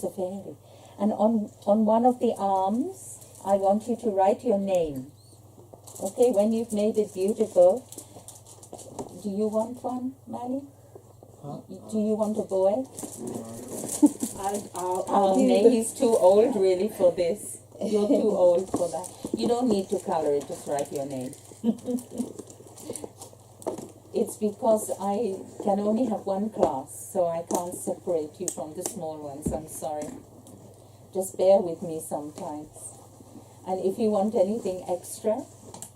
a fairy. And on one of the arms, I want you to write your name. Okay, when you've made it beautiful, do you want one, Manny? Huh? Do you want a boy? I'll He's too old really for this. You're too old for that. You don't need to color it, just write your name. It's because I can only have one class, so I can't separate you from the small ones. I'm sorry. Just bear with me sometimes. And if you want anything extra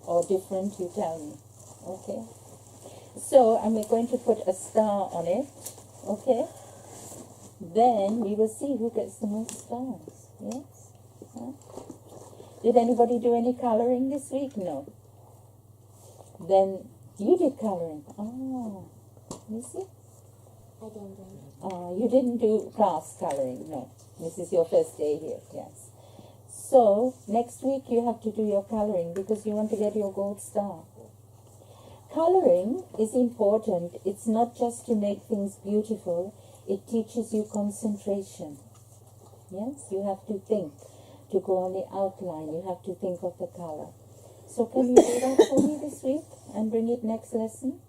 or different, you tell me. Okay? So I'm going to put a star on it. Okay? Then we will see who gets the most stars. Yes? Huh? Did anybody do any coloring this week? No. Then you did coloring. Oh, you see? I didn't do it. You didn't do class coloring. No. This is your first day here. Yes. So next week you have to do your coloring because you want to get your gold star. Coloring is important. It's not just to make things beautiful. It teaches you concentration. Yes, you have to think. To go on the outline, you have to think of the color. So can you do that for me this week and bring it next lesson?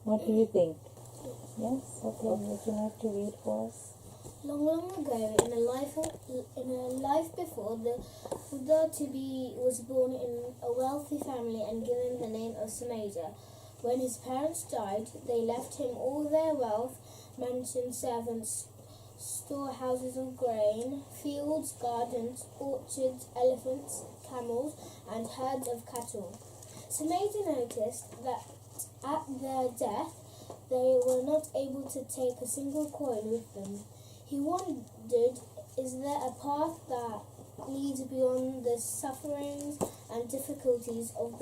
What do you think? Yes? Okay, would you like to read for us? Long, long ago, in a life before, the Buddha was born in a wealthy family and given the name of Samaja. When his parents died, they left him all their wealth, mansions, servants, storehouses of grain, fields, gardens, orchards, elephants, camels, and herds of cattle. Samaja noticed that at their death, they were not able to take a single coin with them. He wondered, is there a path that leads beyond the sufferings and difficulties of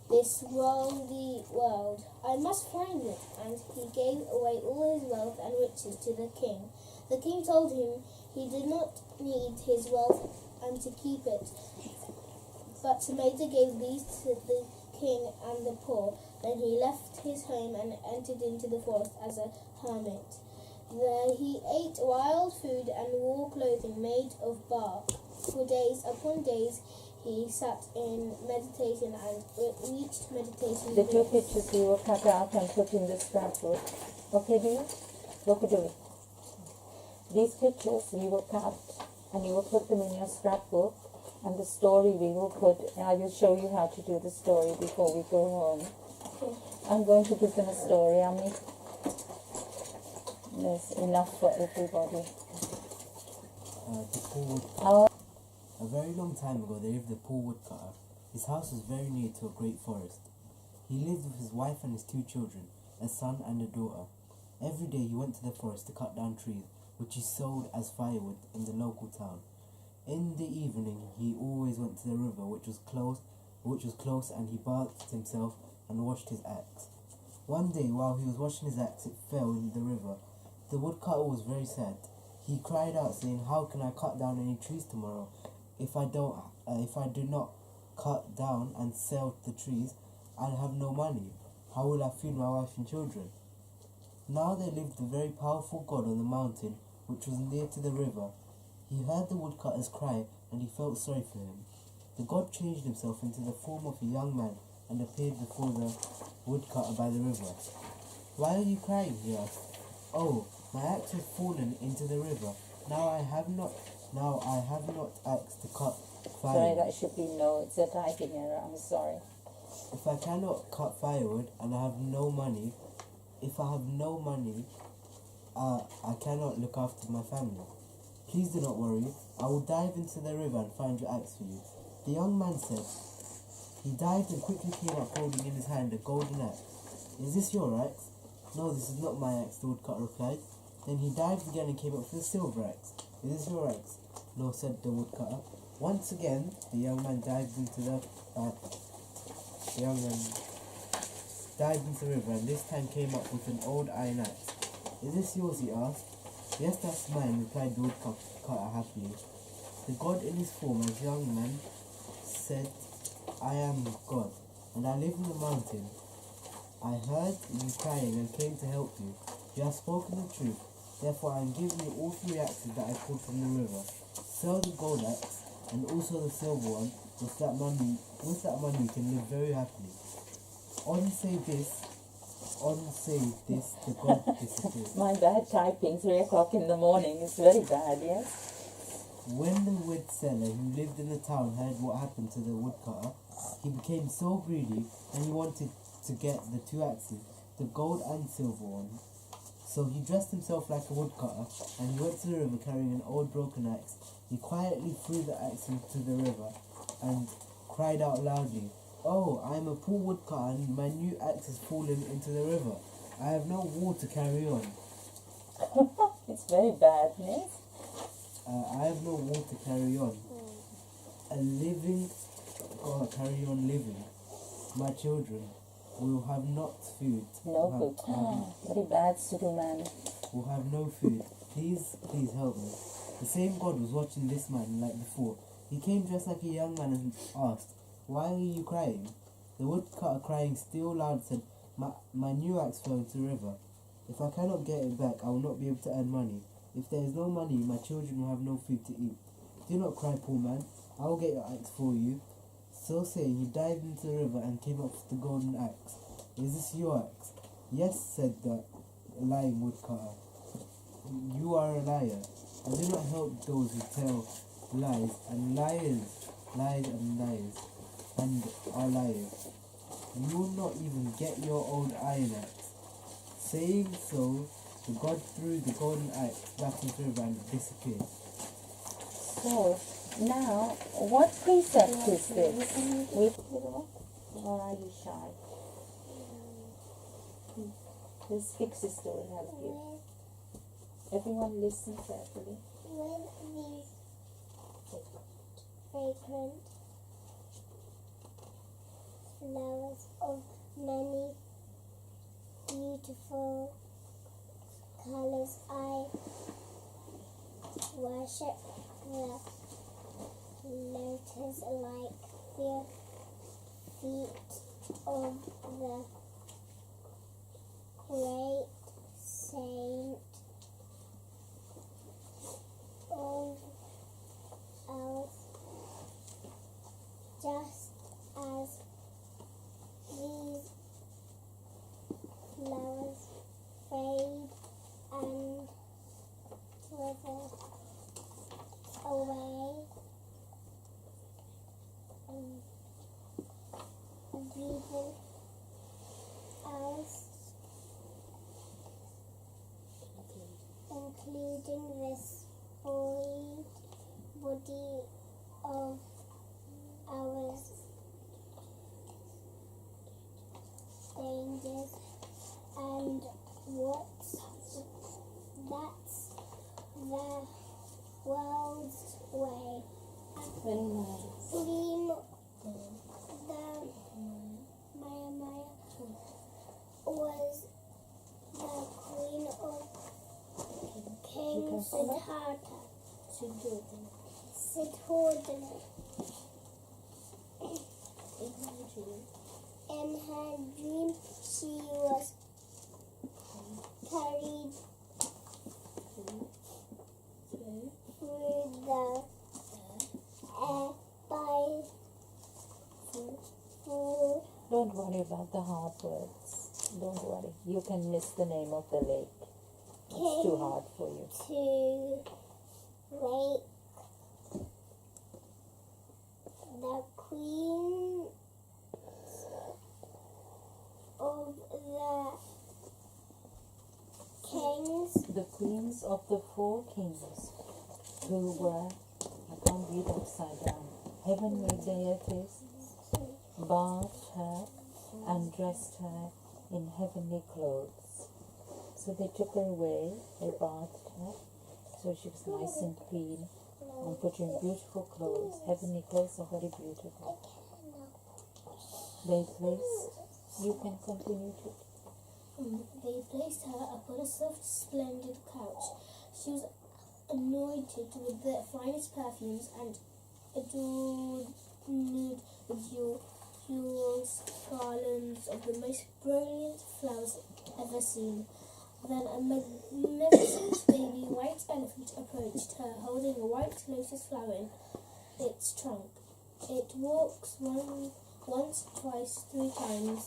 this worldly world? I must find it. And he gave away all his wealth and riches to the king. The king told him he did not need his wealth and to keep it. But Samaja gave these to the king and the poor. Then he left his home and entered into the forest as a hermit. There he ate wild food and wore clothing made of bark. For days upon days he sat in meditation and reached meditation. The two pictures we will cut out and put in the scrapbook. Okay, dear? Look at it. These pictures we will cut and you will put them in your scrapbook, and the story we will put, I will show you how to do the story before we go home. Okay. I'm going to give them a story, Ami. There's enough for everybody. The poor woodcutter. Our A very long time ago there lived a poor woodcutter. His house was very near to a great forest. He lived with his wife and his 2 children, a son and a daughter. Every day he went to the forest to cut down trees, which he sold as firewood in the local town. In the evening he always went to the river, which was close, and he bathed himself and washed his axe. One day while he was washing his axe, it fell in the river. The woodcutter was very sad. He cried out, saying, "How can I cut down any trees tomorrow? If I do not cut down and sell the trees, I'll have no money. How will I feed my wife and children?" Now there lived a very powerful god on the mountain, which was near to the river. He heard the woodcutter's cry, and he felt sorry for him. The god changed himself into the form of a young man and appeared before the woodcutter by the river. "Why are you crying?" he asked. "Oh, my axe has fallen into the river. Now I have not axe to cut sorry, firewood. that should be no, it's a typing error, I'm sorry. If I cannot cut firewood and I have no money, I cannot look after my family. Please do not worry. I will dive into the river and find your axe for you." The young man said. He dived and quickly came up holding in his hand a golden axe. "Is this your axe?" "No, this is not my axe," the woodcutter replied. Then he dived again and came up with a silver axe. "Is this your axe?" "No," said the woodcutter. Once again, the young man dived into the river, and this time came up with an old iron axe. "Is this yours?" he asked. "Yes, that's mine," replied the woodcutter happily. The god in his form as young man said, "I am God, and I live in the mountain. I heard you crying and came to help you. You have spoken the truth. Therefore I am giving you all 3 axes that I pulled from the river. Sell the gold axe and also the silver one. With that money you can live very happily. On say this, the god disappeared. My bad typing, 3 o'clock in the morning is very bad, yes? When the wood seller who lived in the town heard what happened to the woodcutter, he became so greedy and he wanted to get the 2 axes, the gold and silver one. So he dressed himself like a woodcutter and he went to the river carrying an old broken axe. He quietly threw the axe into the river and cried out loudly, "Oh, I am a poor woodcutter and my new axe has fallen into the river. I have no wood to carry on." It's very bad, yes? I have no wood to carry on. Carry on living. My children will have not food. No food. Very bad, Sudu man. Will have no food. Please help me. The same God was watching this man like before. He came dressed like a young man and asked, "Why are you crying?" The woodcutter, crying still loud, said, My new axe fell into the river. If I cannot get it back, I will not be able to earn money. If there is no money, my children will have no food to eat. Do not cry, poor man. I will get your axe for you." So saying, he dived into the river and came up with the golden axe. "Is this your axe?" "Yes," said the lying woodcutter. "You are a liar. I do not help those who tell lies, and liars and are liars. You will not even get your old iron axe." Saying so, the god threw the golden axe back into the river and disappeared. So, now, what precept is this? Or are you shy? This fixie story help you. Everyone listen carefully. With these fragrant flowers of many beautiful colors, I worship the lotus like the feet of the great saint of ours, just as these flowers fade and wither away, even ours, including this void body of ours, dangers, and that's the world's way. Very nice. Queen, Maya was the queen of King Siddhartha. In her dream, she was carried through the air by four. Don't worry about the hard words. Don't worry. You can miss the name of the lake. It's too hard for you. To wake the queen of the kings. The queens of the 4 kings who were, I can't read upside down, heavenly deities, bathed her and dressed her in heavenly clothes. So they took her away, they bathed her, so she was nice and clean, and put her in beautiful clothes. Heavenly clothes are very beautiful. They placed, you can continue to. They placed her upon a soft, splendid couch. She was anointed with the finest perfumes and adorned with jewels, garlands of the most brilliant flowers ever seen. Then a magnificent baby white elephant approached her, holding a white lotus flower in its trunk. It walks once, twice, 3 times,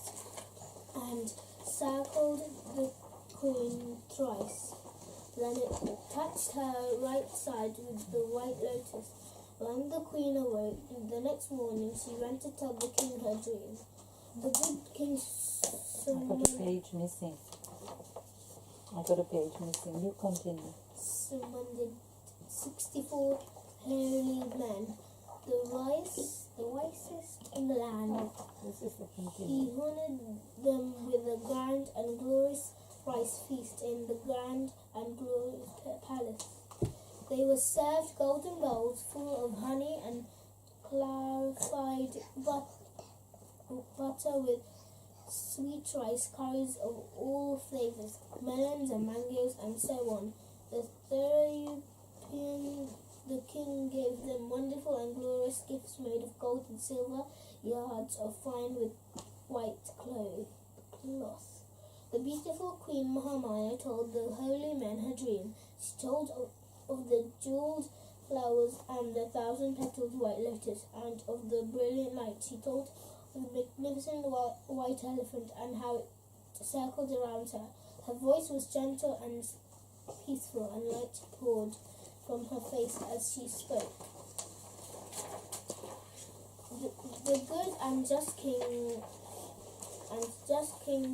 and circled the queen thrice. Then it touched her right side with the white lotus. When the queen awoke the next morning, she went to tell the king her dream. The good king I've got a page missing. You continue. summoned 64 holy men, the wisest in the land. This is the He continue. honored them with a grand and glorious rice feast in the grand and glorious palace. They were served golden bowls full of honey and clarified butter with sweet rice, curries of all flavors, melons and mangoes, and so on. The king gave them wonderful and glorious gifts made of gold and silver, yards of fine with white cloth. The beautiful Queen Maanio told the holy men her dream. She told of the jeweled flowers and the 1,000-petaled white lotus, and of the brilliant light. She told of the magnificent white elephant and how it circled around her. Her voice was gentle and peaceful, and light poured from her face as she spoke. The good and just king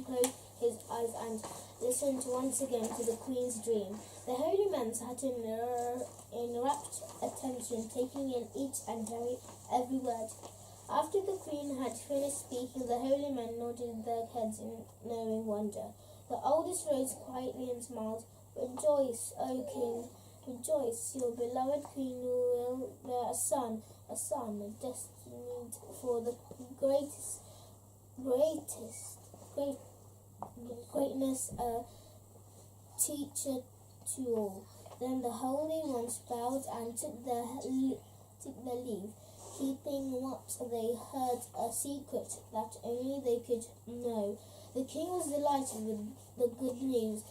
closed his eyes and listened once again to the queen's dream. The holy men sat in rapt attention, taking in each and every word. After the queen had finished speaking, the holy men nodded their heads in knowing wonder. The oldest rose quietly and smiled. Rejoice, O king, rejoice! Your beloved queen will bear a son, destined for the greatness, a teacher to all. Then the holy ones bowed and took their leave, keeping what they heard a secret that only they could know. The king was delighted with the good news.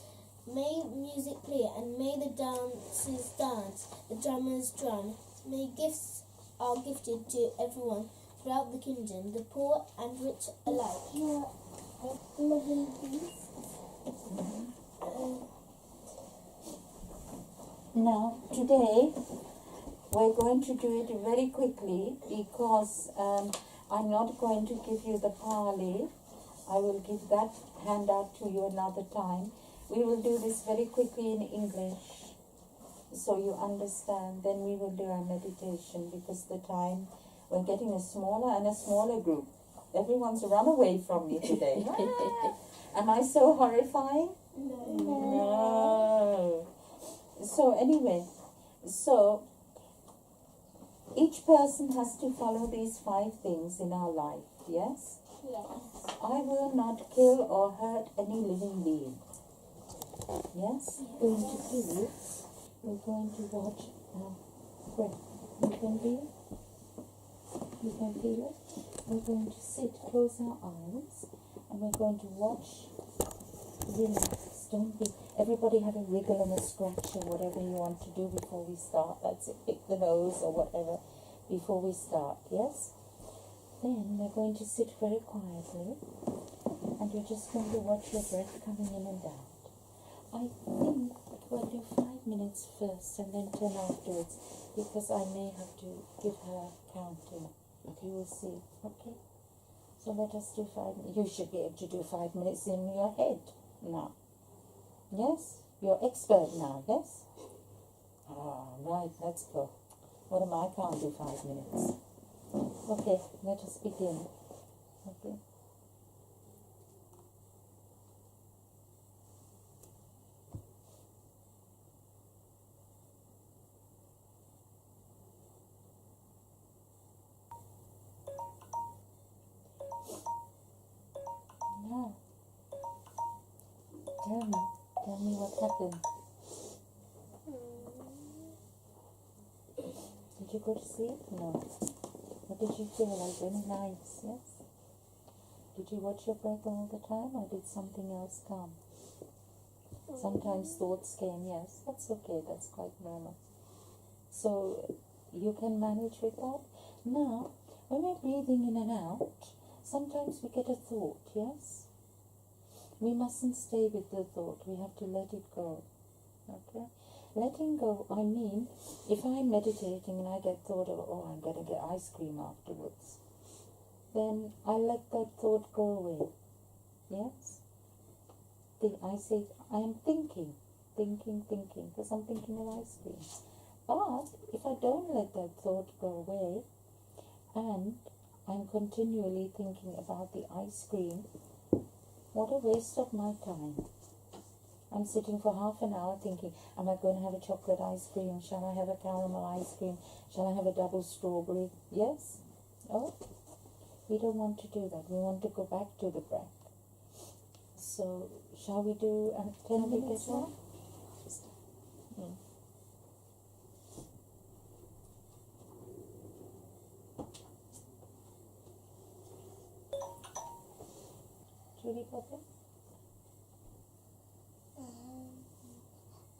May music play, and may the dancers dance, the drummers drum. May gifts are gifted to everyone throughout the kingdom, the poor and rich alike. Now, today we're going to do it very quickly because I'm not going to give you the Pali. I will give that handout to you another time. We will do this very quickly in English so you understand. Then we will do our meditation because the time, we're getting a smaller and a smaller group. Everyone's run away from me today. Am I so horrifying? No. So anyway, so each person has to follow these 5 things in our life, yes? Yes. I will not kill or hurt any living being. Yes? We're going to watch breath. You can feel it? You can feel it? We're going to sit, close our eyes, and we're going to watch. Relax, don't be. Everybody have a wriggle and a scratch or whatever you want to do before we start. That's it, pick the nose or whatever before we start, yes? Then we're going to sit very quietly and you're just going to watch your breath coming in and out. I think we'll do 5 minutes first and then 10 afterwards because I may have to give her counting. You will see, okay? So let us do 5 minutes. You should be able to do 5 minutes in your head now. Yes? You're expert now, yes? Right, let's go. What am I? Can't do 5 minutes. Okay, let us begin. Okay. Now, tell me what happened. Did you go to sleep? No. What did you feel like? Very nice, yes? Did you watch your breath all the time or did something else come? Sometimes thoughts came, yes, that's okay, that's quite normal. So you can manage with that. Now, when we're breathing in and out, sometimes we get a thought, yes? We mustn't stay with the thought, we have to let it go. Okay? Letting go, I mean, if I'm meditating and I get thought of, oh, I'm going to get ice cream afterwards, then I let that thought go away. Yes? I say, I am thinking, because I'm thinking of ice cream. But if I don't let that thought go away, and I'm continually thinking about the ice cream, what a waste of my time. I'm sitting for half an hour thinking, am I going to have a chocolate ice cream? Shall I have a caramel ice cream? Shall I have a double strawberry? Yes? Oh, we don't want to do that. We want to go back to the breath. So, shall we do 10 minutes more? Judy, Papa?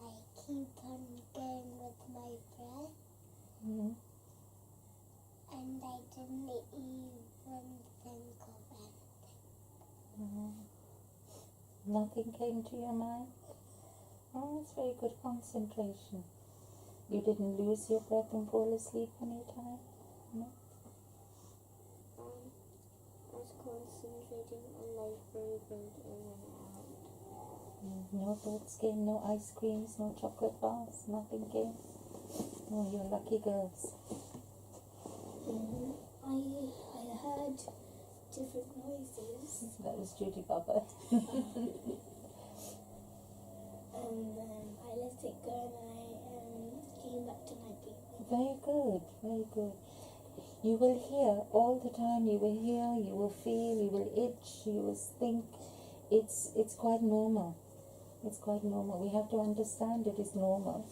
I keep on going with my breath, and I didn't even think of anything. Nothing came to your mind? Oh, that's very good concentration. You didn't lose your breath and fall asleep any time? No? I was concentrating on my breathing in and out. No thoughts came, no ice creams, no chocolate bars, nothing came. Oh, you're lucky girls. I heard different noises. That was Judy, Papa. And then I let it go and I came back to my breathing. Very good, very good. You will hear all the time, you will hear, you will feel, you will itch, you will think. It's quite normal. It's quite normal. We have to understand it is normal,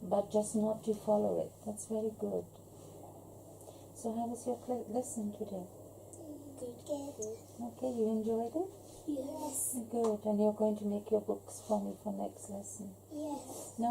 but just not to follow it. That's very good. So how was your lesson today? Good. Okay, you enjoyed it? Yes. Good, and you're going to make your books for me for next lesson. Yes. Now